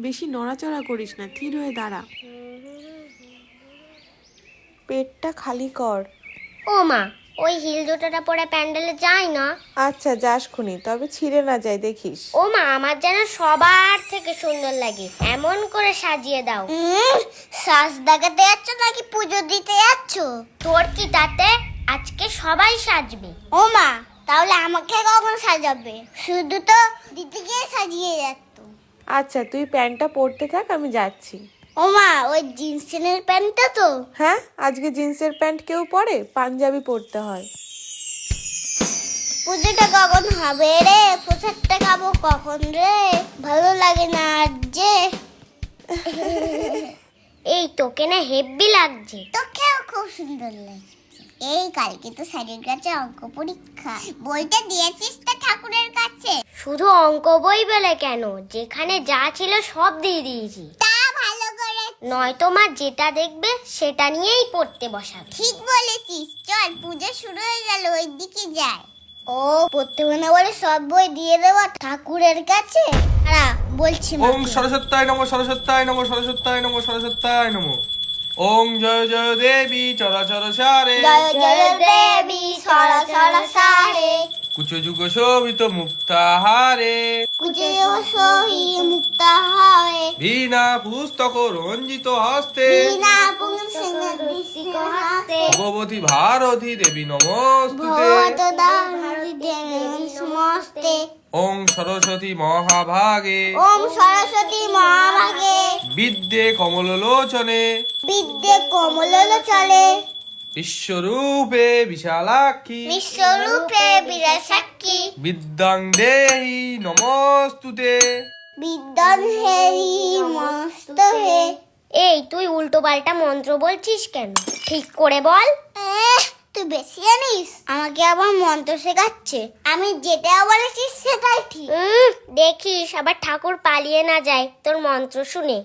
বেশি নড়াচড়া করিস না, থির হয়ে দাঁড়া। পেটটা খালি কর। ও মা, ওই হিল জুতোটা পরে প্যান্ডেলে যাই না। আচ্ছা যাস খুনি, তবে ছিঁড়ে না যায় দেখিস। ও মা, আমার যেন সবার থেকে সুন্দর লাগে, এমন করে সাজিয়ে দাও। সাজ দেখাতে যাচ্ছ নাকি পুজো দিতে যাচ্ছ? তোর কি তাতে, আজকে সবাই সাজবে। ও মা, তাহলে আমাকে কখন সাজাবে? শুধু তো দিতে গিয়ে সাজিয়ে যাচ্ছ। আচ্ছা তুই প্যান্টটা পরতে থাক, আমি যাচ্ছি। ও মা, ওই জিন্সের প্যান্টটা তো? হ্যাঁ, আজকে জিন্সের প্যান্ট কেউ পরে? পাঞ্জাবি পরতে হয়। পুজোটা কখন হবে রে? প্রসাদটা খাবো কখন রে? ভালো লাগে না আর যে। এই তোকে না হেব্বি লাগছে। তোকেও খুব সুন্দর লাগছে। এই কালকে তো স্যারের কাছে অঙ্ক পরীক্ষা, বইটা দিয়েছিস তো ঠাকুরের কাছে? শুধু অঙ্ক বই বলে কেন, যেখানে যা ছিল সব দিয়ে দিয়েছি। তা ভালো করে, নয়তো মা যেটা দেখবে সেটা নিয়েই পড়তে বসাবে। ঠিক বলেছিস, চল পূজা শুরু হয়ে গেল, ওই দিকে যাই। ও পড়তে মনে বলে সব বই দিয়ে দেওয়া ঠাকুরের কাছে? বলছি ওং সরস্বত্যায় নমঃ সরস্বত্যায় নমঃ সরস্বত্যায় নমঃ সরস্বত্যায় নমঃ। ওং জয় জয় দেবী চরাচর সারে, জয় জয় দেবী সরসর সারে, কুচযুগ শোভিত মুক্তাহারে, কুচে সহি মুক্তাহারে, বীণা পুস্তক রঞ্জিত হস্তে, বিনা পুংসিক হস্তে, ভগবতী ভারতী দেবী নমস্তুতে। ভগবতী দেবী নমস্তে। ওং সরস্বতী মহাভাগে, ওম সরস্বতী মহাভাগে, বিদ্যে কমললোচনে, বিদ্যে কমলোচনে, বিশ্বরূপে বিশালাক্ষী, বিশ্বরূপে বিরাসাক্ষী, বিদ্যাং দেহি নমস্তুতে। বিদ্যান হেরি মস্তহে। এই তুই উল্টো পাল্টা মন্ত্র বলছিস কেন? ঠিক করে বল। তুই বেশি জানিস, আমাকে আবার মন্ত্র শেখাচ্ছে। আমি যেটা বলেছিস সেটাই ঠিক। দেখিস আবার ঠাকুর পালিয়ে না যায় তোর মন্ত্র শুনে।